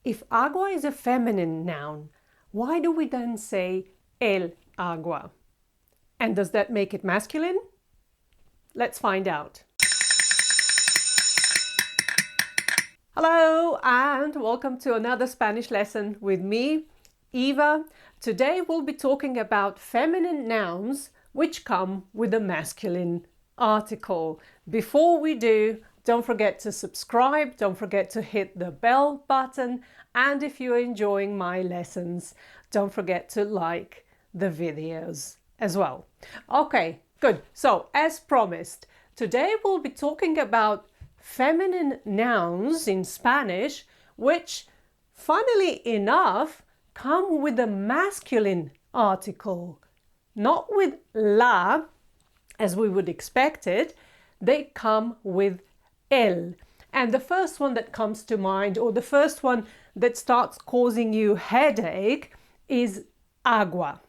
If agua is a feminine noun, why do we then say el agua? And does that make it masculine? Let's find out. Hello and welcome to another Spanish lesson with me, Eva. Today we'll be talking about feminine nouns which come with a masculine article. Before we do, don't forget to subscribe, don't forget to hit the bell button, and if you're enjoying my lessons, don't forget to like the videos as well. Okay, good. So as promised, today we'll be talking about feminine nouns in Spanish, which, funnily enough, come with a masculine article, not with la, as we would expect it. They come with el. And the first one that comes to mind, or the first one that starts causing you headache, is agua.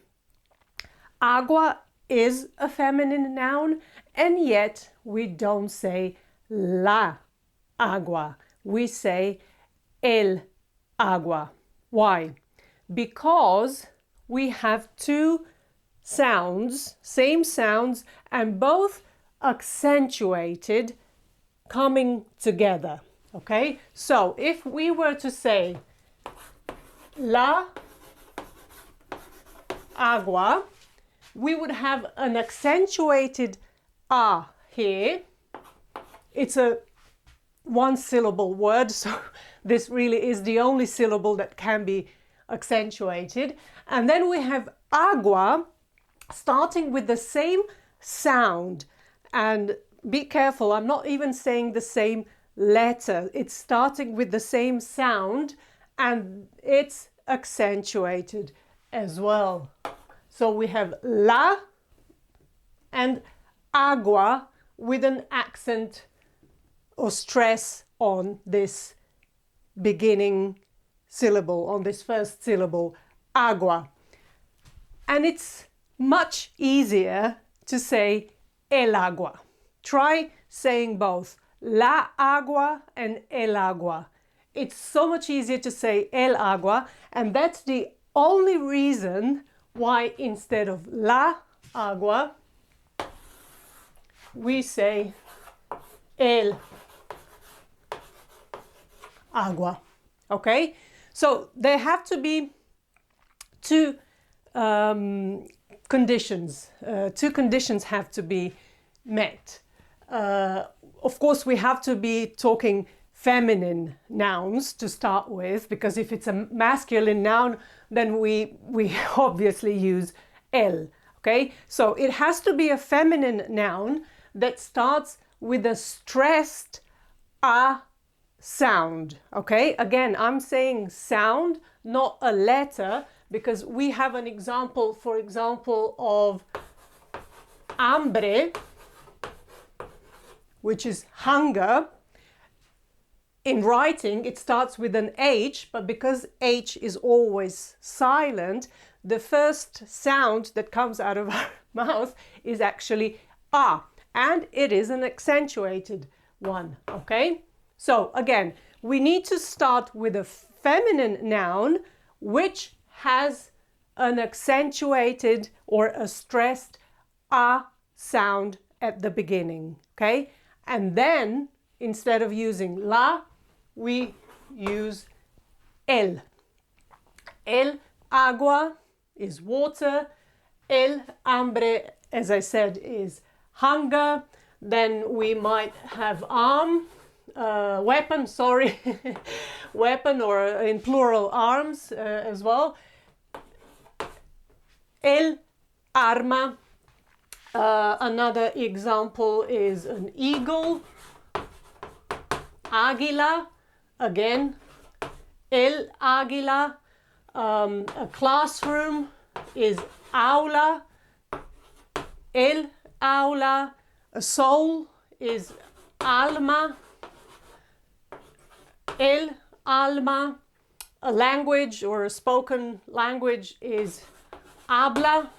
Agua is a feminine noun, and yet we don't say la agua. We say el agua. Why? Because we have two sounds, same sounds, and both accentuated, coming together. Okay? So if we were to say la agua, we would have an accentuated a here. It's a one syllable word, so this really is the only syllable that can be accentuated. And then we have agua starting with the same sound. And be careful, I'm not even saying the same letter. It's starting with the same sound and it's accentuated as well. So we have la and agua with an accent or stress on this beginning syllable, on this first syllable, agua. And it's much easier to say el agua. Try saying both la agua and el agua. It's so much easier to say el agua, and that's the only reason why instead of la agua, we say el agua. Okay? So there have to be two conditions. Two conditions have to be met. Of course, we have to be talking feminine nouns to start with, because if it's a masculine noun, then we obviously use el. Okay? So it has to be a feminine noun that starts with a stressed a sound. Okay? Again, I'm saying sound, not a letter, because we have an example, for example, of hambre, which is hunger. In writing, it starts with an H, but because H is always silent, the first sound that comes out of our mouth is actually A, and it is an accentuated one, okay? So again, we need to start with a feminine noun which has an accentuated or a stressed A sound at the beginning, okay? And then, instead of using la, we use el. El agua is water. El hambre, as I said, is hunger. Then we might have weapon, sorry, weapon, or in plural arms as well. El arma. Another example is an eagle. Águila, again, el águila. A classroom is aula, el aula. A soul is alma, el alma. A language or a spoken language is habla,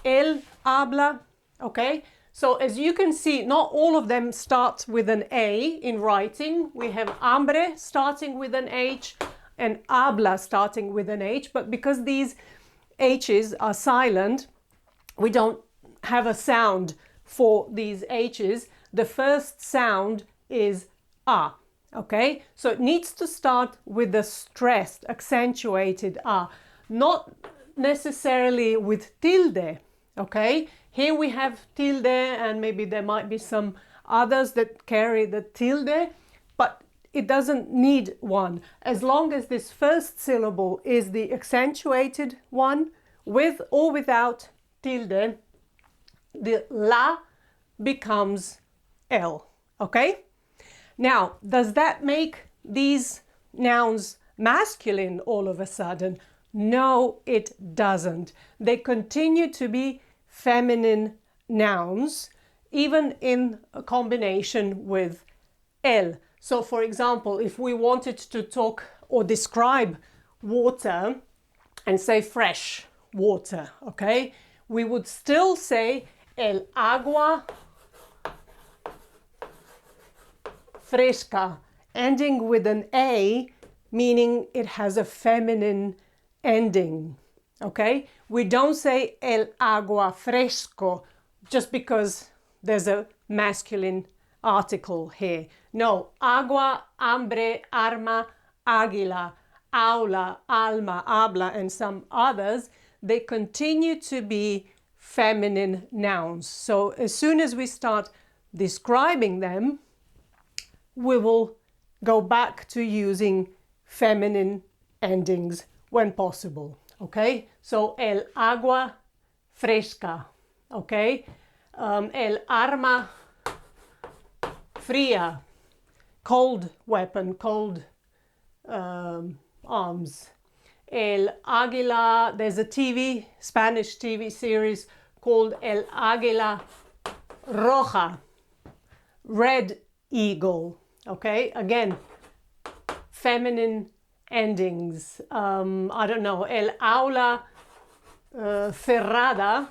el habla. Okay, So as you can see, not all of them start with an A in writing. We have hambre starting with an H and habla starting with an H, but because these H's are silent, we don't have a sound for these H's. The first sound is A, okay? So it needs to start with the stressed, accentuated A, not necessarily with tilde, okay? Here we have tilde, and maybe there might be some others that carry the tilde, but it doesn't need one. As long as this first syllable is the accentuated one, with or without tilde, the la becomes L, okay? Now, does that make these nouns masculine all of a sudden? No, it doesn't. They continue to be feminine nouns, even in a combination with el. So, for example, if we wanted to talk or describe water and say fresh water, okay, we would still say el agua fresca, ending with an A, meaning it has a feminine ending, okay? We don't say el agua fresco just because there's a masculine article here. No, agua, hambre, arma, águila, aula, alma, habla, and some others, they continue to be feminine nouns. So as soon as we start describing them, we will go back to using feminine endings when possible, okay? So el agua fresca, okay? El arma fría, cold weapon, cold arms. El águila, there's a Spanish TV series called El Águila Roja, red eagle, okay? Again, feminine endings. I don't know, el aula cerrada,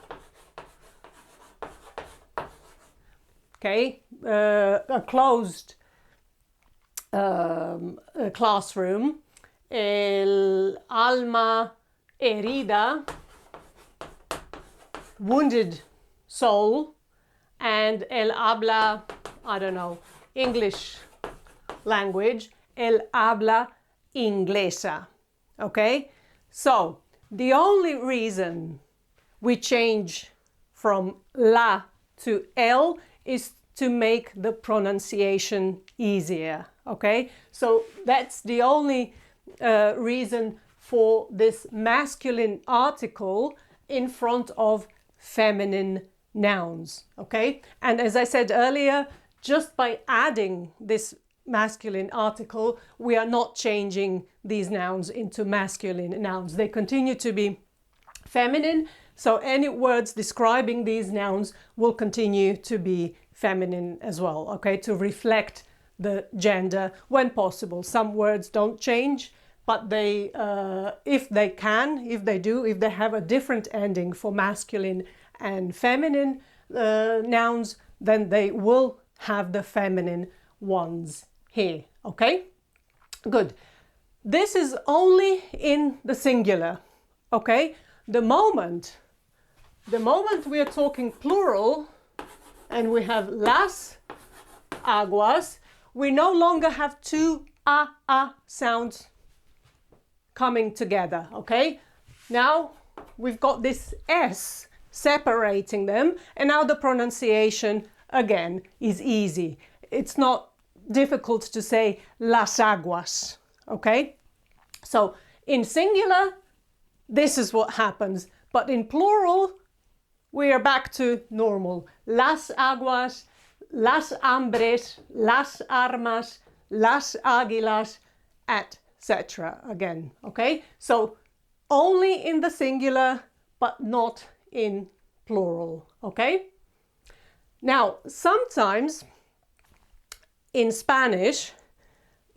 okay? A closed classroom. El alma herida, wounded soul. And el habla, I don't know, English language, el habla inglesa, okay? So, the only reason we change from la to el is to make the pronunciation easier, okay? So, that's the only reason for this masculine article in front of feminine nouns, okay? And as I said earlier, just by adding this masculine article, we are not changing these nouns into masculine nouns. They continue to be feminine, so any words describing these nouns will continue to be feminine as well, okay? To reflect the gender when possible. Some words don't change, but they, if they have a different ending for masculine and feminine nouns, then they will have the feminine ones here, okay? Good. This is only in the singular, okay? The moment we are talking plural and we have las aguas, we no longer have two a sounds coming together, okay? Now we've got this S separating them, and now the pronunciation again is easy. It's not difficult to say las aguas, okay? So in singular, this is what happens, but in plural, we are back to normal. Las aguas, las hambres, las armas, las águilas, etc. again, okay? So only in the singular, but not in plural, okay? Now, sometimes in Spanish,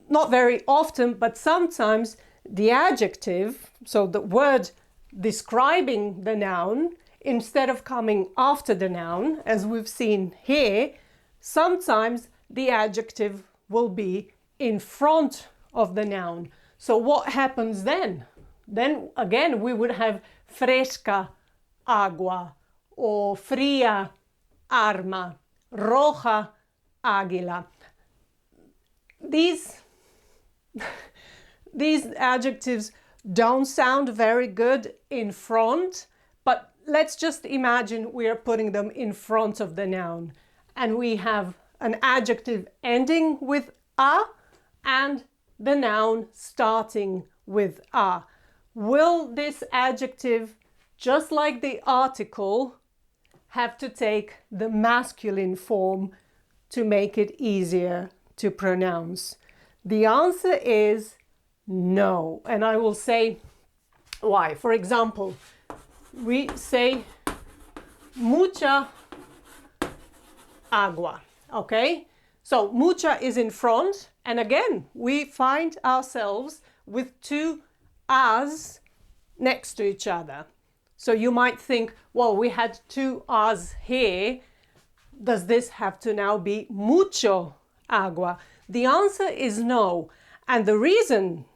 not very often, but sometimes the adjective, so the word describing the noun, instead of coming after the noun, as we've seen here, sometimes the adjective will be in front of the noun. So what happens then? Then again we would have fresca agua, or fría arma, roja águila. These adjectives don't sound very good in front, but let's just imagine we are putting them in front of the noun, and we have an adjective ending with a and the noun starting with a. Will this adjective, just like the article, have to take the masculine form to make it easier to pronounce? The answer is no, and I will say why. For example, we say mucha agua, okay? So mucha is in front, and again we find ourselves with two as next to each other. So you might think, well, we had two as here. Does this have to now be mucho agua? The answer is no. And the reason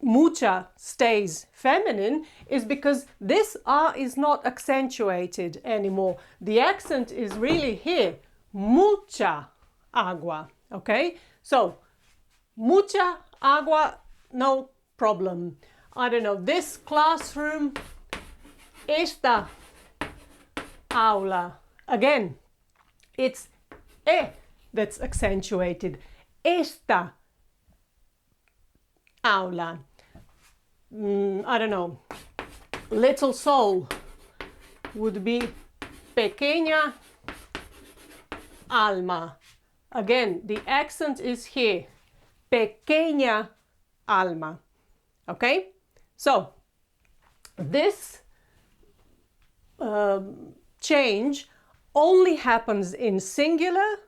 mucha stays feminine is because this a is not accentuated anymore. The accent is really here, mucha agua, okay? So mucha agua, no problem. I don't know, this classroom, esta aula. Again, it's e that's accentuated. Esta aula. I don't know. Little soul would be pequeña alma. Again, the accent is here. Pequeña alma. Okay? So, this change only happens in singular,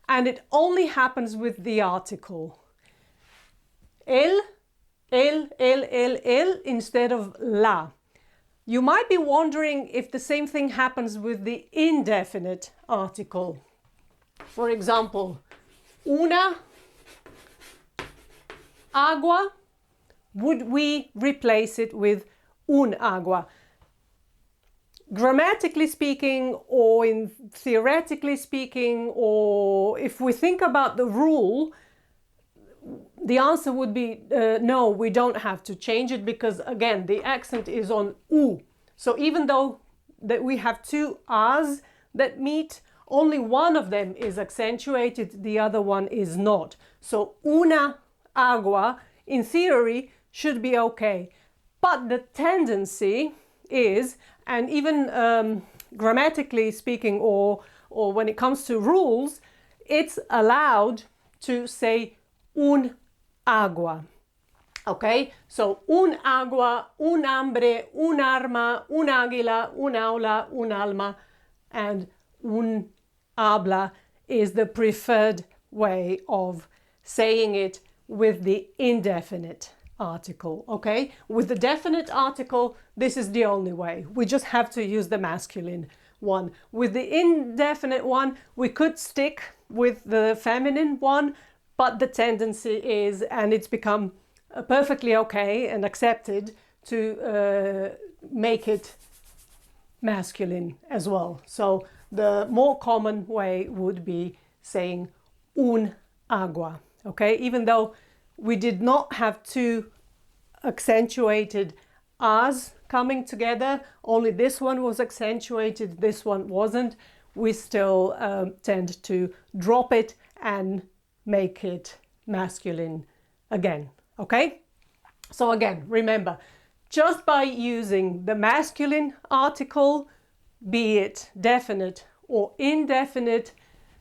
and it only happens with the article. El instead of la. You might be wondering if the same thing happens with the indefinite article. For example, una agua, would we replace it with un agua? Grammatically speaking, or theoretically speaking, or if we think about the rule, the answer would be no, we don't have to change it, because again the accent is on u. So even though that we have two as that meet, only one of them is accentuated, the other one is not. So una agua in theory should be okay, but the tendency is, and even grammatically speaking, or when it comes to rules, it's allowed to say un agua. Okay, so un agua, un hambre, un arma, un águila, un aula, un alma, and un habla is the preferred way of saying it with the indefinite article. Okay, with the definite article, this is the only way. We just have to use the masculine one. With the indefinite one, we could stick with the feminine one, but the tendency is, and it's become perfectly okay and accepted, to make it masculine as well. So the more common way would be saying un agua, okay? Even though we did not have two accentuated as coming together, only this one was accentuated, this one wasn't, we still tend to drop it and make it masculine again, okay? So again, remember, just by using the masculine article, be it definite or indefinite,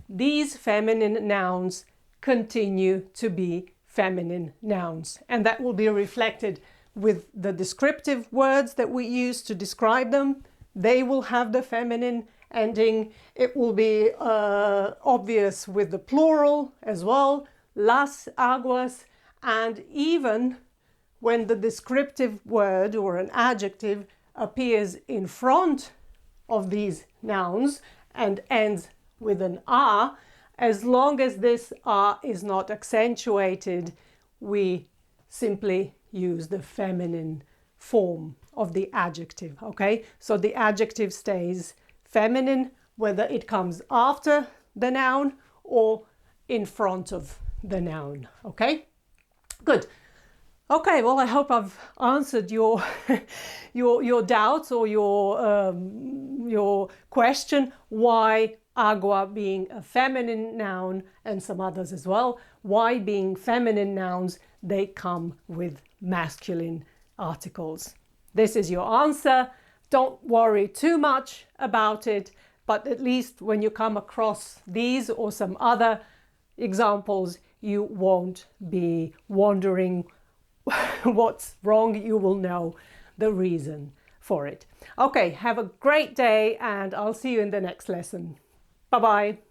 these feminine nouns continue to be feminine nouns, and that will be reflected with the descriptive words that we use to describe them. They will have the feminine ending. It will be obvious with the plural as well, las aguas, and even when the descriptive word or an adjective appears in front of these nouns and ends with an R, as long as this R is not accentuated, we simply use the feminine form of the adjective, okay? So the adjective stays feminine, whether it comes after the noun or in front of the noun, okay? Good. Okay, well, I hope I've answered your your doubts or your question why agua being a feminine noun, and some others as well, why being feminine nouns, they come with masculine articles. This is your answer. Don't worry too much about it, but at least when you come across these or some other examples, you won't be wondering what's wrong. You will know the reason for it. Okay, have a great day and I'll see you in the next lesson. Bye-bye.